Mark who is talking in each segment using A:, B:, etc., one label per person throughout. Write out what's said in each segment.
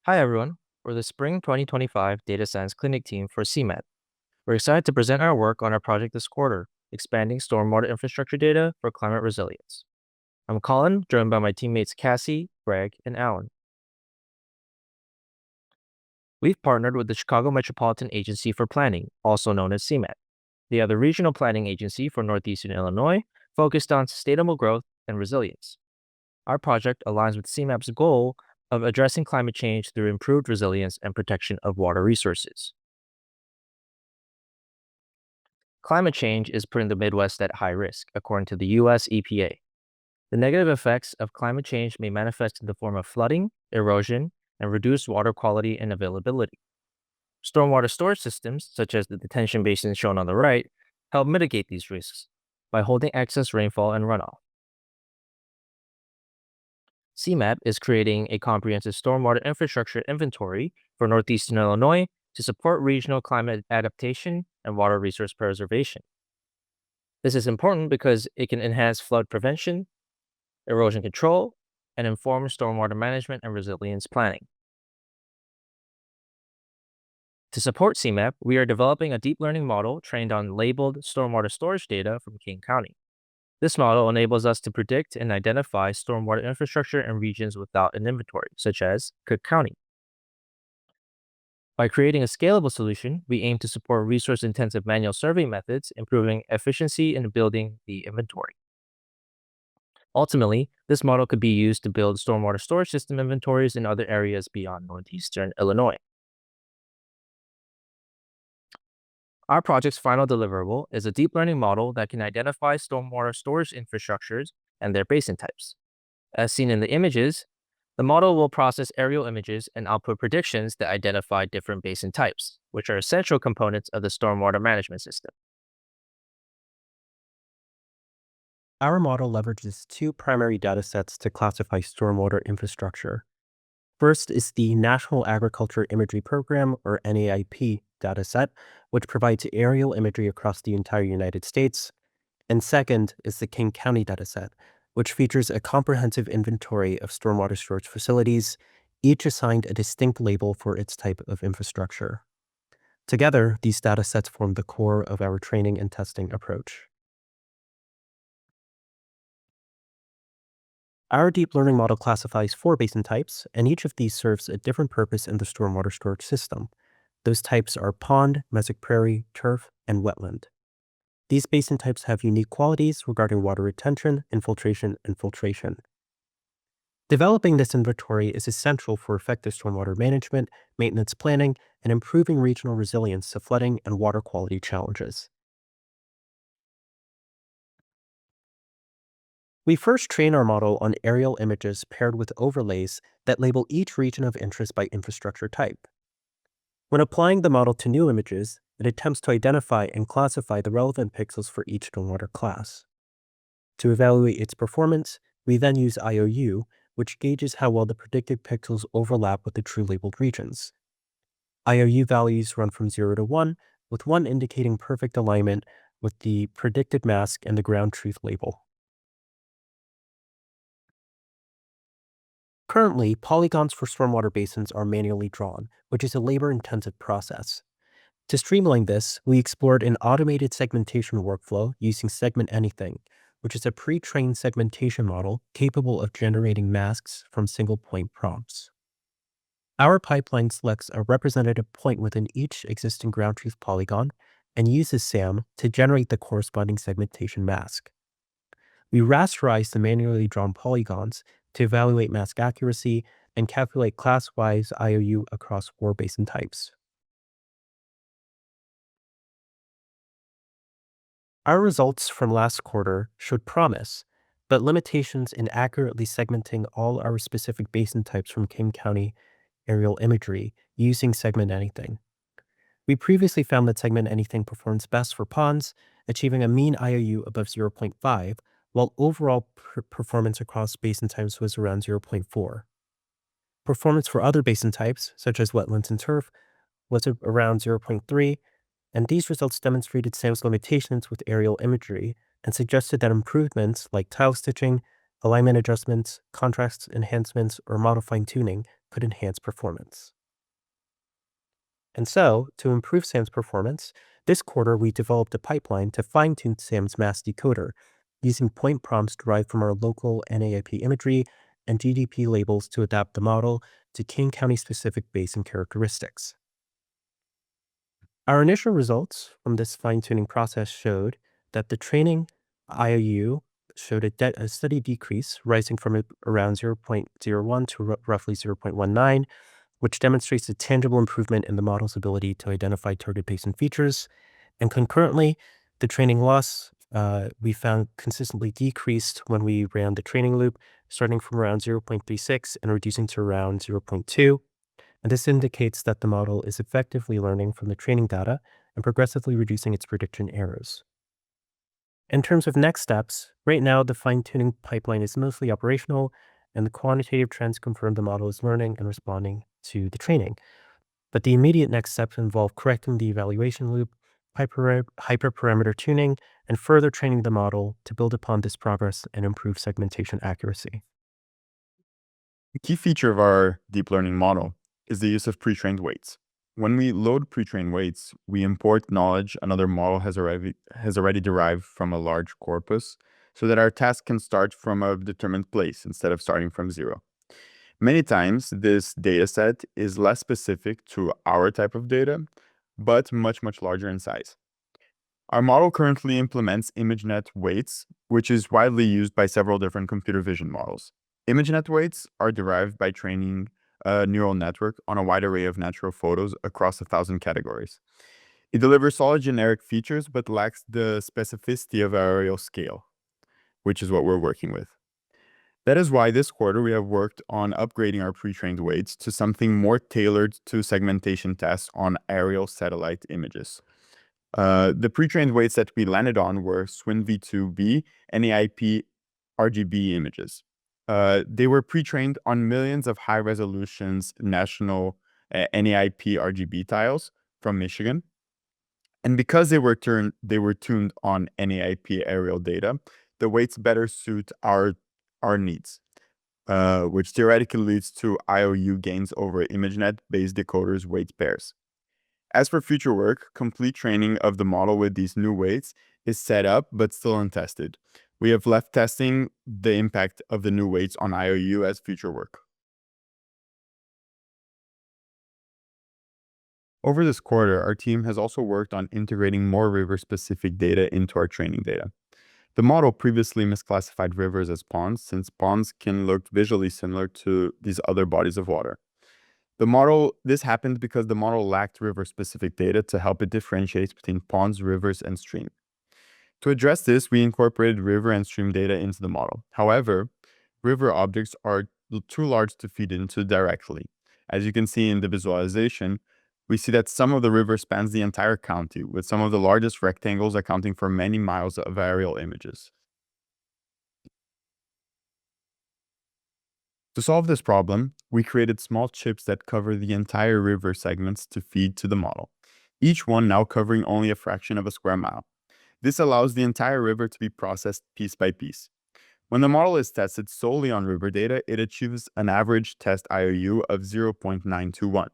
A: Hi, everyone. We're the Spring 2025 Data Science Clinic team for CMAP. We're excited to present our work on our project this quarter, expanding stormwater infrastructure data for climate resilience. I'm Collin, joined by my teammates Cassie, Greg, and Alan. We've partnered with the Chicago Metropolitan Agency for Planning, also known as CMAP. They are the regional planning agency for northeastern Illinois, focused on sustainable growth and resilience. Our project aligns with CMAP's goal of addressing climate change through improved resilience and protection of water resources. Climate change is putting the Midwest at high risk, according to the U.S. EPA. The negative effects of climate change may manifest in the form of flooding, erosion, and reduced water quality and availability. Stormwater storage systems, such as the detention basins shown on the right, help mitigate these risks by holding excess rainfall and runoff. CMAP is creating a comprehensive stormwater infrastructure inventory for northeastern Illinois to support regional climate adaptation and water resource preservation. This is important because it can enhance flood prevention, erosion control, and inform stormwater management and resilience planning. To support CMAP, we are developing a deep learning model trained on labeled stormwater storage data from Kane County. This model enables us to predict and identify stormwater infrastructure in regions without an inventory, such as Cook County. By creating a scalable solution, we aim to support resource-intensive manual survey methods, improving efficiency in building the inventory. Ultimately, this model could be used to build stormwater storage system inventories in other areas beyond northeastern Illinois. Our project's final deliverable is a deep learning model that can identify stormwater storage infrastructures and their basin types. As seen in the images, the model will process aerial images and output predictions that identify different basin types, which are essential components of the stormwater management system.
B: Our model leverages two primary datasets to classify stormwater infrastructure. First is the National Agriculture Imagery Program, or NAIP, dataset, which provides aerial imagery across the entire United States. And second is the Kane County dataset, which features a comprehensive inventory of stormwater storage facilities, each assigned a distinct label for its type of infrastructure. Together, these datasets form the core of our training and testing approach. Our deep learning model classifies four basin types, and each of these serves a different purpose in the stormwater storage system. Those types are pond, mesic prairie, turf, and wetland. These basin types have unique qualities regarding water retention, infiltration, and filtration. Developing this inventory is essential for effective stormwater management, maintenance planning, and improving regional resilience to flooding and water quality challenges. We first train our model on aerial images paired with overlays that label each region of interest by infrastructure type. When applying the model to new images, it attempts to identify and classify the relevant pixels for each stormwater class. To evaluate its performance, we then use IOU, which gauges how well the predicted pixels overlap with the true labeled regions. IOU values run from 0 to 1, with 1 indicating perfect alignment with the predicted mask and the ground truth label. Currently, polygons for stormwater basins are manually drawn, which is a labor-intensive process. To streamline this, we explored an automated segmentation workflow using Segment Anything, which is a pre-trained segmentation model capable of generating masks from single-point prompts. Our pipeline selects a representative point within each existing ground truth polygon and uses SAM to generate the corresponding segmentation mask. We rasterize the manually drawn polygons to evaluate mask accuracy and calculate class-wise IOU across four basin types. Our results from last quarter showed promise, but limitations in accurately segmenting all our specific basin types from Kane County aerial imagery using Segment Anything. We previously found that Segment Anything performs best for ponds, achieving a mean IOU above 0.5, while overall performance across basin types was around 0.4. Performance for other basin types, such as wetlands and turf, was around 0.3, and these results demonstrated SAM's limitations with aerial imagery and suggested that improvements like tile stitching, alignment adjustments, contrast enhancements, or model fine-tuning could enhance performance. And so, to improve SAM's performance, this quarter we developed a pipeline to fine-tune SAM's mass decoder using point prompts derived from our local NAIP imagery and GDP labels to adapt the model to Kane County specific basin characteristics. Our initial results from this fine-tuning process showed that the training IOU showed a steady decrease, rising from around 0.01 to roughly 0.19, which demonstrates a tangible improvement in the model's ability to identify target basin features. And concurrently, the training loss we found consistently decreased when we ran the training loop, starting from around 0.36 and reducing to around 0.2. And this indicates that the model is effectively learning from the training data and progressively reducing its prediction errors. In terms of next steps, right now the fine-tuning pipeline is mostly operational, and the quantitative trends confirm the model is learning and responding to the training. But the immediate next steps involve correcting the evaluation loop, hyperparameter tuning, and further training the model to build upon this progress and improve segmentation accuracy.
C: A key feature of our deep learning model is the use of pre-trained weights. When we load pre-trained weights, we import knowledge another model has already derived from a large corpus so that our task can start from a determined place instead of starting from zero. Many times, this data set is less specific to our type of data, but much, much larger in size. Our model currently implements ImageNet weights, which is widely used by several different computer vision models. ImageNet weights are derived by training a neural network on a wide array of natural photos across 1,000 categories. It delivers solid generic features, but lacks the specificity of aerial scale, which is what we're working with. That is why this quarter we have worked on upgrading our pre-trained weights to something more tailored to segmentation tests on aerial satellite images. The pre-trained weights that we landed on were SWIN-V2B and NAIP RGB images. They were pre-trained on millions of high-resolutions national NAIP RGB tiles from Michigan. And because they were tuned on NAIP aerial data, the weights better suit our needs, which theoretically leads to IOU gains over ImageNet-based decoders weight pairs. As for future work, complete training of the model with these new weights is set up, but still untested. We have left testing the impact of the new weights on IOU as future work. Over this quarter, our team has also worked on integrating more river-specific data into our training data. The model previously misclassified rivers as ponds, since ponds can look visually similar to these other bodies of water. This happened because the model lacked river-specific data to help it differentiate between ponds, rivers, and streams. To address this, we incorporated river and stream data into the model. However, river objects are too large to feed into directly. As you can see in the visualization, we see that some of the river spans the entire county, with some of the largest rectangles accounting for many miles of aerial images. To solve this problem, we created small chips that cover the entire river segments to feed to the model, each one now covering only a fraction of a square mile. This allows the entire river to be processed piece by piece. When the model is tested solely on river data, it achieves an average test IOU of 0.921,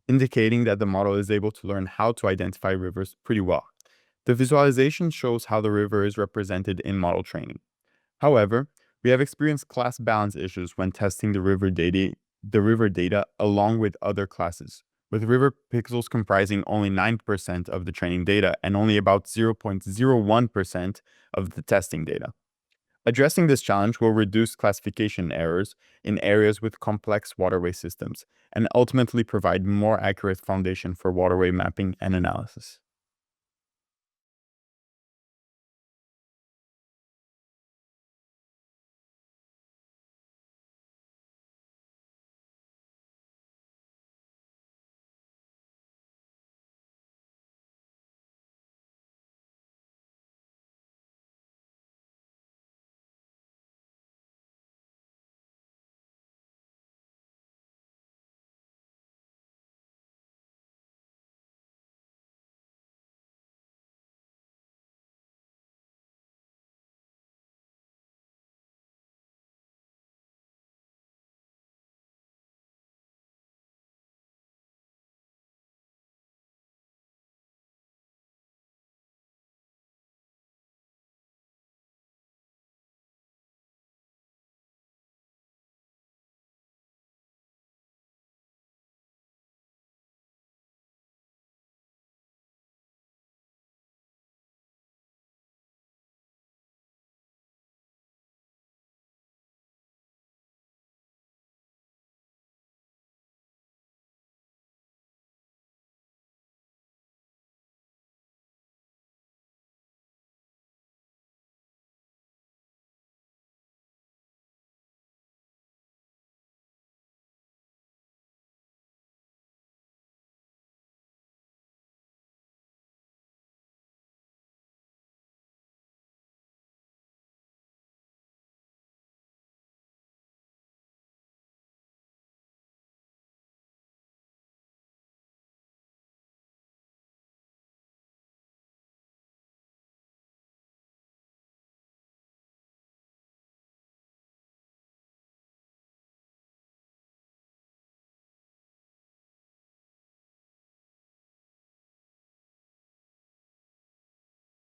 C: indicating that the model is able to learn how to identify rivers pretty well. The visualization shows how the river is represented in model training. However, we have experienced class balance issues when testing the river data along with other classes, with river pixels comprising only 9% of the training data and only about 0.01% of the testing data. Addressing this challenge will reduce classification errors in areas with complex waterway systems and ultimately provide more accurate foundation for waterway mapping and analysis.